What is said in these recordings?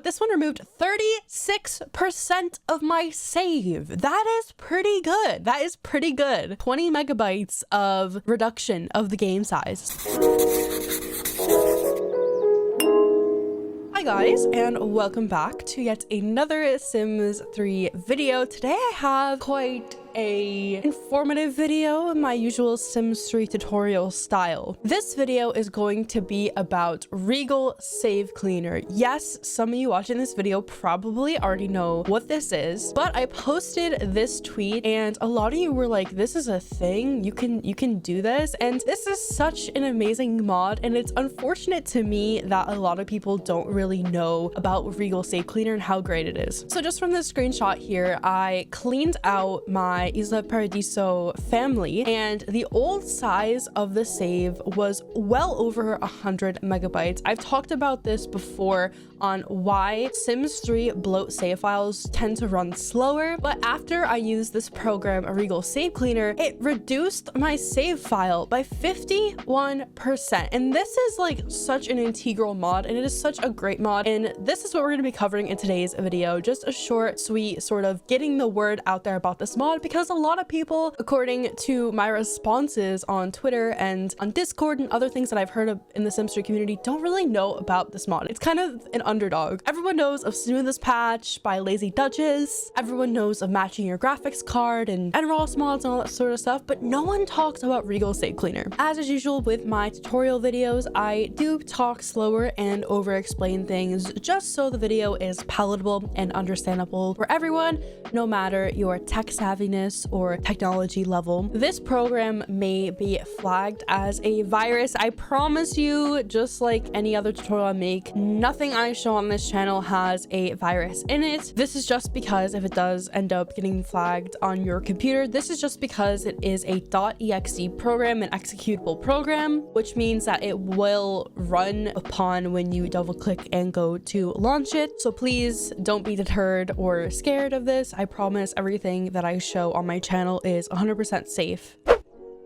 this one removed 36% of my save. That is pretty good. That is pretty good. 20 megabytes of reduction of the game size. Hi guys, and welcome back to yet another Sims 3 video. Today I have quite a informative video in my usual Sims 3 tutorial style. This video is going to be about Regul Save Cleaner. Yes, some of you watching this video probably already know what this is, but I posted this tweet and a lot of you were like, this is a thing, you can do this, and this is such an amazing mod, and it's unfortunate to me that a lot of people don't really know about Regul Save Cleaner and how great it is. So just from this screenshot here, I cleaned out my Isla Paradiso family, and the old size of the save was well over 100 megabytes. I've talked about this before on why Sims 3 bloat save files tend to run slower, but after I used this program, Regul Save Cleaner, it reduced my save file by 51%. And this is like such an integral mod, and it is such a great mod, and this is what we're going to be covering in today's video. Just a short, sweet sort of getting the word out there about this mod, because a lot of people, according to my responses on Twitter and on Discord and other things that I've heard of in the Sims 3 community, don't really know about this mod. It's kind of an underdog. Everyone knows of Smoothness patch by Lazy Duchess. Everyone knows of matching your graphics card and NRAAS mods and all that sort of stuff, but no one talks about Regul Save Cleaner. As is usual with my tutorial videos, I do talk slower and over explain things just so the video is palatable and understandable for everyone, no matter your tech savviness or technology level. This program may be flagged as a virus. I promise you, just like any other tutorial I make, nothing I show on this channel has a virus in it. This is just because if it does end up getting flagged on your computer, this is just because it is a .exe program, an executable program, which means that it will run upon when you double click and go to launch it. So please don't be deterred or scared of this. I promise everything that I show on my channel is 100% safe.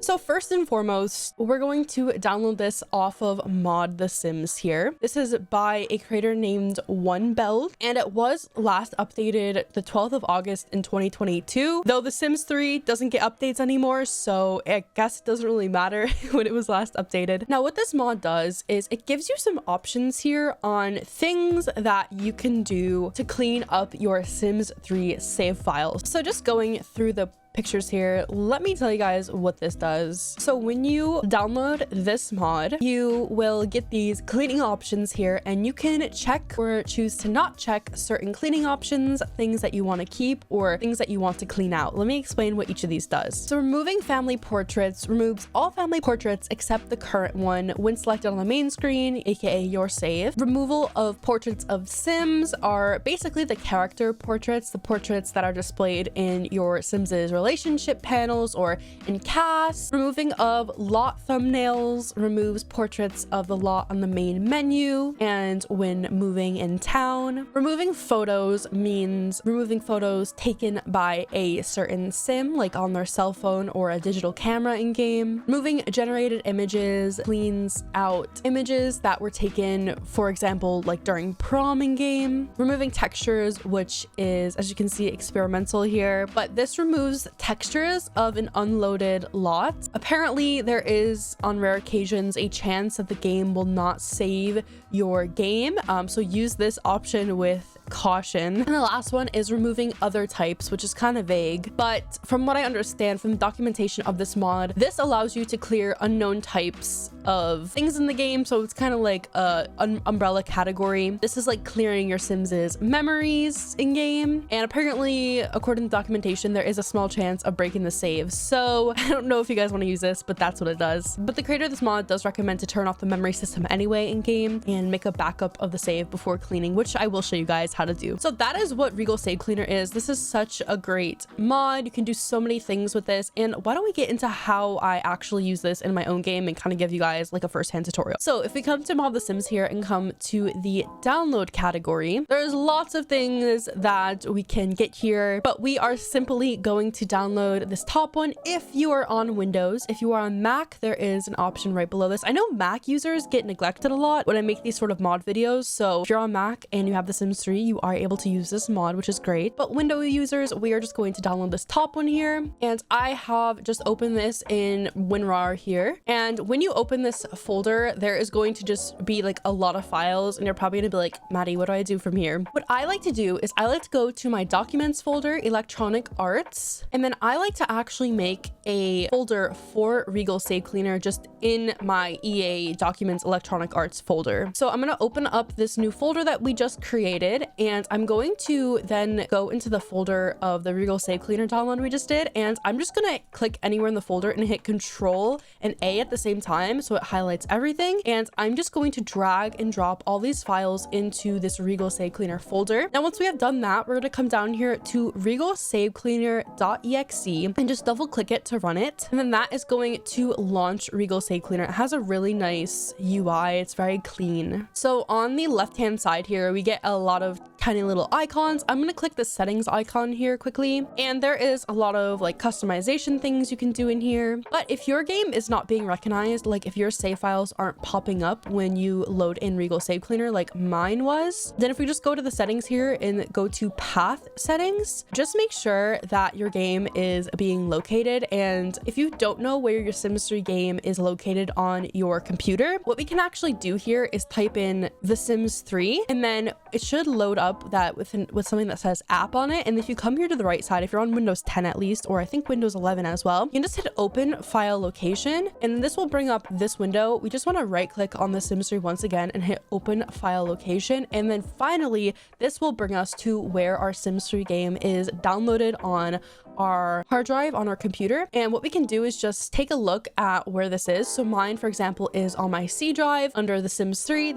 So first and foremost, we're going to download this off of Mod The Sims here. This is by a creator named One Beld, and it was last updated the 12th of August in 2022, though The Sims 3 doesn't get updates anymore, so I guess it doesn't really matter when it was last updated. Now, what this mod does is it gives you some options here on things that you can do to clean up your Sims 3 save files. So just going through the pictures here, let me tell you guys what this does. So when you download this mod, you will get these cleaning options here, and you can check or choose to not check certain cleaning options, things that you want to keep or things that you want to clean out. Let me explain what each of these does. So removing family portraits removes all family portraits except the current one when selected on the main screen, aka your save. Removal of portraits of Sims are basically the character portraits, the portraits that are displayed in your Sims's relationship panels or in cast. Removing of lot thumbnails removes portraits of the lot on the main menu and when moving in town. Removing photos means removing photos taken by a certain sim, like on their cell phone or a digital camera in game. Removing generated images cleans out images that were taken, for example, like during prom in game. Removing textures, which is, as you can see, experimental here, but this removes textures of an unloaded lot. Apparently, there is on rare occasions a chance that the game will not save your game, so use this option with caution. And the last one is removing other types, which is kind of vague, but from what I understand from the documentation of this mod, this allows you to clear unknown types of things in the game, so it's kind of like an umbrella category. This is like clearing your Sims's memories in game, and apparently, according to the documentation, there is a small chance of breaking the save. So I don't know if you guys want to use this, but that's what it does. But the creator of this mod does recommend to turn off the memory system anyway in game and make a backup of the save before cleaning, which I will show you guys how to do. So that is what Regul Save Cleaner is. This is such a great mod. You can do so many things with this, and why don't we get into how I actually use this in my own game and kind of give you guys guys like a first-hand tutorial. So if we come to Mod The Sims here and come to the download category, there's lots of things that we can get here, but we are simply going to download this top one. If you are on Windows, if you are on Mac, there is an option right below this. I know Mac users get neglected a lot when I make these sort of mod videos. So if you're on Mac and you have The Sims 3, you are able to use this mod, which is great. But Windows users, we are just going to download this top one here. And I have just opened this in WinRAR here. And when you open this folder, there is going to just be like a lot of files, and you're probably gonna be like, Maddie, what do I do from here? What I like to do is I like to go to my documents folder, electronic arts, and then I like to actually make a folder for Regul Save Cleaner just in my EA documents electronic arts folder. So I'm gonna open up this new folder that we just created, and I'm going to then go into the folder of the Regul Save Cleaner download we just did, and I'm just gonna click anywhere in the folder and hit Control and A at the same time so it highlights everything. And I'm just going to drag and drop all these files into this Regul Save Cleaner folder. Now once we have done that, we're going to come down here to regulsavecleaner.exe and just double click it to run it, and then that is going to launch Regul Save Cleaner. It has a really nice UI, it's very clean. So on the left hand side here, we get a lot of tiny little icons. I'm going to click the settings icon here quickly, and there is a lot of like customization things you can do in here. But if your game is not being recognized, like if your save files aren't popping up when you load in Regul Save Cleaner like mine was, then if we just go to the settings here and go to path settings, just make sure that your game is being located. And if you don't know where your Sims 3 game is located on your computer, what we can actually do here is type in The Sims 3, and then it should load up that with something that says app on it. And if you come here to the right side, if you're on Windows 10 at least, or I think Windows 11 as well, you can just hit open file location, and this will bring up this window. We just want to right click on the Sims 3 once again and hit open file location, and then finally this will bring us to where our Sims 3 game is downloaded on our hard drive on our computer. And what we can do is just take a look at where this is. So mine, for example, is on my C drive under the Sims 3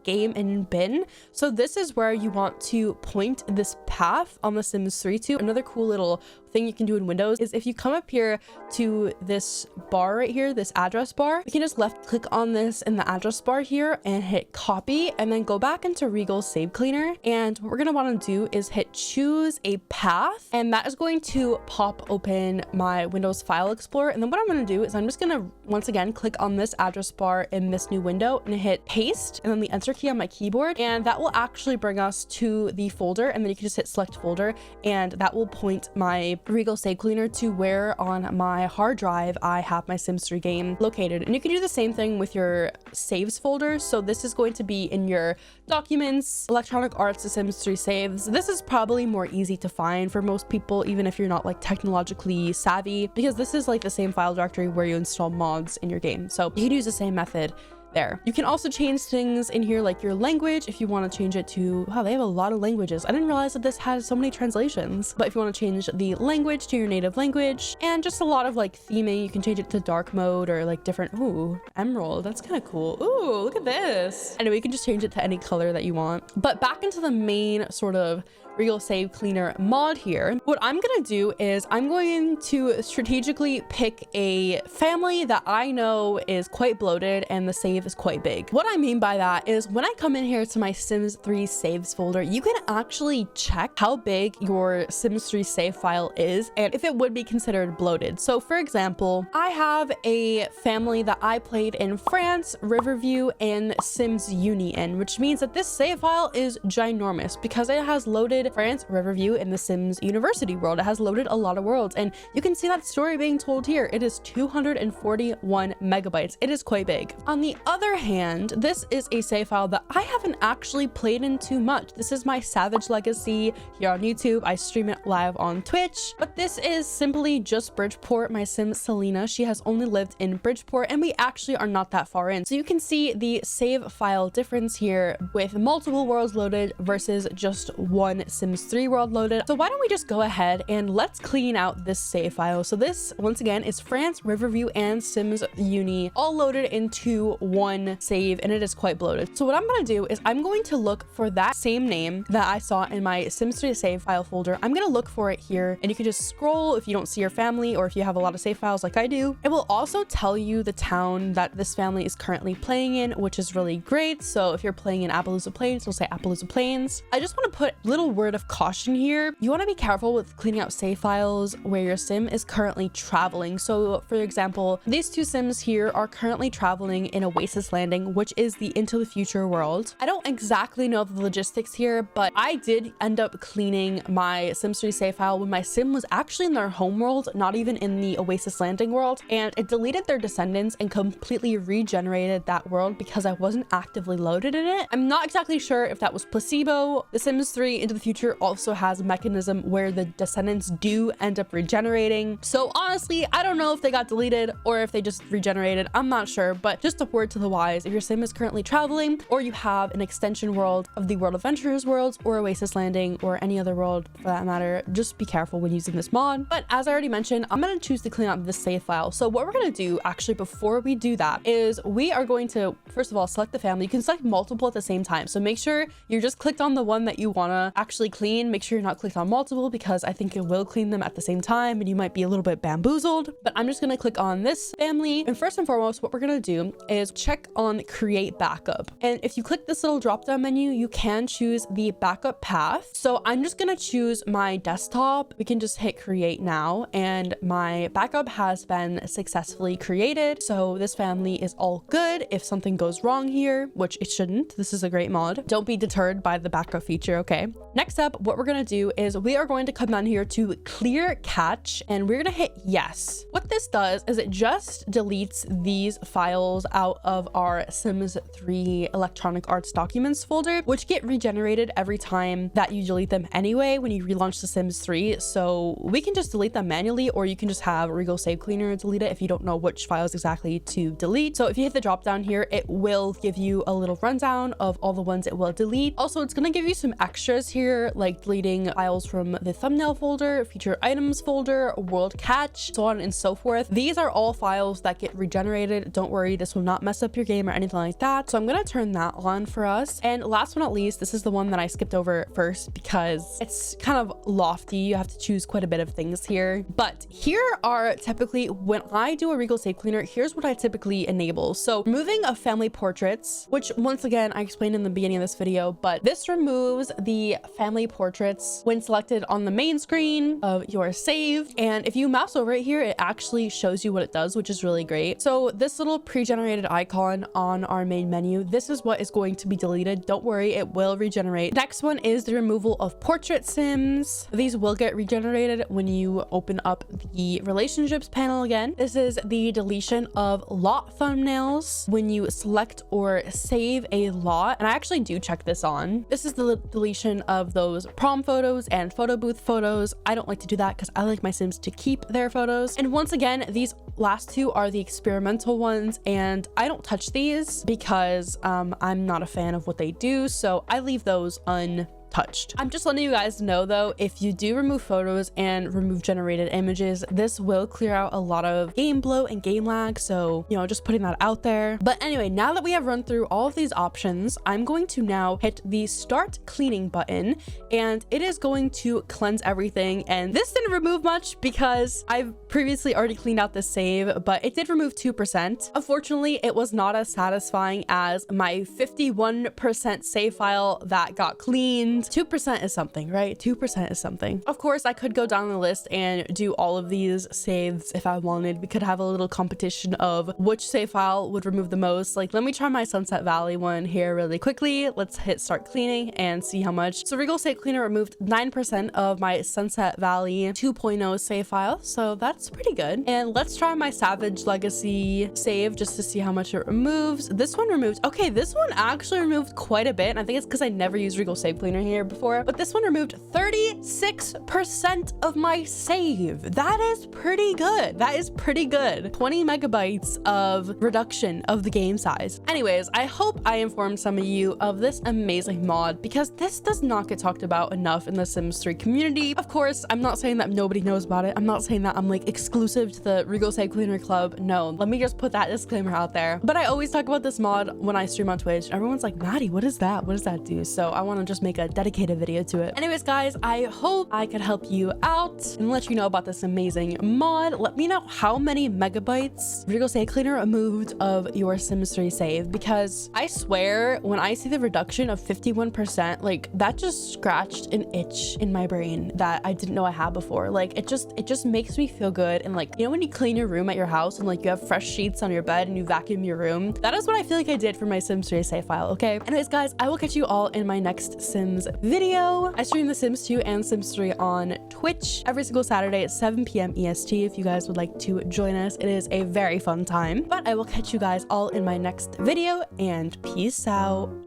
game and bin. So this is where you want to point this path on the Sims 3 to. Another cool little thing you can do in Windows is if you come up here to this bar right here, this address bar, you can just left click on this in the address bar here and hit copy, and then go back into Regul Save Cleaner. And what we're going to want to do is hit choose a path, and that is going to pop open my Windows File Explorer. And then what I'm going to do is I'm just going to once again click on this address bar in this new window and hit paste, and then the enter key on my keyboard, and that will actually bring us to the folder. And then you can just hit select folder, and that will point my Regul Save Cleaner to where on my hard drive I have my Sims 3 game located. And you can do the same thing with your saves folder. So this is going to be in your documents, electronic arts, The Sims 3 saves. This is probably more easy to find for most people, even if you're not like technologically savvy, because this is like the same file directory where you install mods in your game. So you can use the same method there. You can also change things in here like your language if you want to change it to, wow, they have a lot of languages. I didn't realize that this has so many translations. But if you want to change the language to your native language, and just a lot of like theming, you can change it to dark mode or like different, ooh, emerald, that's kind of cool. Ooh, look at this. Anyway, you can just change it to any color that you want. But back into the main sort of Regul Save Cleaner mod here, what I'm gonna do is I'm going to strategically pick a family that I know is quite bloated and the save is quite big. What I mean by that is when I come in here to my Sims 3 saves folder, you can actually check how big your Sims 3 save file is and if it would be considered bloated. So for example, I have a family that I played in France, Riverview, and Sims Uni in, which means that this save file is ginormous because it has loaded France, Riverview, and the Sims University world. It has loaded a lot of worlds, and you can see that story being told here. It is 241 megabytes. It is quite big. On the other hand, this is a save file that I haven't actually played in too much. This is my Savage Legacy here on YouTube. I stream it live on Twitch, but this is simply just Bridgeport. My Sim Selena, she has only lived in Bridgeport, and we actually are not that far in. So you can see the save file difference here with multiple worlds loaded versus just one Sims 3 world loaded. So why don't we just go ahead and let's clean out this save file. So this once again is France, Riverview, and Sims Uni all loaded into one one save and it is quite bloated. So what I'm going to do is I'm going to look for that same name that I saw in my Sims 3 save file folder. I'm going to look for it here, and you can just scroll if you don't see your family or if you have a lot of save files like I do. It will also tell you the town that this family is currently playing in, which is really great. So if you're playing in Appaloosa Plains, it'll say Appaloosa Plains. I just want to put a little word of caution here. You want to be careful with cleaning out save files where your sim is currently traveling. So for example, these two sims here are currently traveling in Oasis Landing, which is the Into the Future world. I don't exactly know the logistics here, but I did end up cleaning my Sims 3 save file when my sim was actually in their home world, not even in the Oasis Landing world, and it deleted their descendants and completely regenerated that world because I wasn't actively loaded in it. I'm not exactly sure if that was placebo. The Sims 3 Into the Future also has a mechanism where the descendants do end up regenerating. So honestly, I don't know if they got deleted or if they just regenerated. I'm not sure, but just a word to the wise, if your sim is currently traveling or you have an extension world of the World Adventurers worlds or Oasis Landing or any other world for that matter, just be careful when using this mod. But as I already mentioned, I'm going to choose to clean out this save file. So what we're going to do actually before we do that is we are going to, first of all, select the family. You can select multiple at the same time. So make sure you're just clicked on the one that you want to actually clean. Make sure you're not clicked on multiple because I think it will clean them at the same time and you might be a little bit bamboozled. But I'm just going to click on this family. And first and foremost, what we're going to do is check on create backup. And if you click this little drop down menu, you can choose the backup path. So I'm just going to choose my desktop. We can just hit create now and my backup has been successfully created. So this family is all good. If something goes wrong here, which it shouldn't, this is a great mod. Don't be deterred by the backup feature, okay? Next up, what we're going to do is we are going to come down here to clear cache and we're going to hit yes. What this does is it just deletes these files out of our Sims 3 electronic arts documents folder, which get regenerated every time that you delete them anyway when you relaunch the Sims 3. So we can just delete them manually, or you can just have Regul Save Cleaner delete it if you don't know which files exactly to delete. So if you hit the drop down here, it will give you a little rundown of all the ones it will delete. Also, it's going to give you some extras here, like deleting files from the thumbnail folder, featured items folder, world cache, so on and so forth. These are all files that get regenerated. Don't worry, this will not mess up your game or anything like that. So I'm going to turn that on for us. And last but not least, this is the one that I skipped over first because it's kind of lofty. You have to choose quite a bit of things here. But here are typically, when I do a Regul Save Cleaner, here's what I typically enable. So removing of family portraits, which once again, I explained in the beginning of this video, but this removes the family portraits when selected on the main screen of your save. And if you mouse over it here, it actually shows you what it does, which is really great. So this little pre-generated icon on our main menu, this is what is going to be deleted. Don't worry, it will regenerate. Next one is the removal of portrait sims. These will get regenerated when you open up the relationships panel again. This is the deletion of lot thumbnails when you select or save a lot. And I actually do check this on. This is the deletion of those prom photos and photo booth photos. I don't like to do that because I like my Sims to keep their photos. And once again, these last two are the experimental ones and I don't touch these because I'm not a fan of what they do. So I leave those untouched. I'm just letting you guys know though, if you do remove photos and remove generated images, this will clear out a lot of game bloat and game lag. So, you know, just putting that out there. But anyway, now that we have run through all of these options, I'm going to now hit the start cleaning button and it is going to cleanse everything. And this didn't remove much because I've previously already cleaned out the save, but it did remove 2%. Unfortunately, it was not as satisfying as my 51% save file that got cleaned. 2% is something, right? 2% is something. Of course, I could go down the list and do all of these saves if I wanted. We could have a little competition of which save file would remove the most. Like, let me try my Sunset Valley one here really quickly. Let's hit start cleaning and see how much. So Regul Save Cleaner removed 9% of my Sunset Valley 2.0 save file. So that's pretty good. And let's try my Savage Legacy save just to see how much it removes. This one removed, okay, this one actually removed quite a bit. And I think it's because I never use Regul Save Cleaner here. here before, but this one removed 36% of my save. That is pretty good. That is pretty good. 20 megabytes of reduction of the game size. Anyways, I hope I informed some of you of this amazing mod, because this does not get talked about enough in the Sims 3 community. Of course, I'm not saying that nobody knows about it. I'm not saying that I'm like exclusive to the Regul Save Cleaner club. No, let me just put that disclaimer out there. But I always talk about this mod when I stream on Twitch. Everyone's like, Maddie, what is that? What does that do? So I want to just make a dedicated video to it. Anyways, guys, I hope I could help you out and let you know about this amazing mod. Let me know how many megabytes Regul Save Cleaner removed of your Sims 3 save, because I swear when I see the reduction of 51%, like that just scratched an itch in my brain that I didn't know I had before. Like it just makes me feel good. And like, you know, when you clean your room at your house and like you have fresh sheets on your bed and you vacuum your room, that is what I feel like I did for my Sims 3 save file. Okay. Anyways, guys, I will catch you all in my next Sims video. I stream the Sims 2 and Sims 3 on Twitch every single Saturday at 7 p.m. EST. If you guys would like to join us, it is a very fun time. But I will catch you guys all in my next video, and peace out.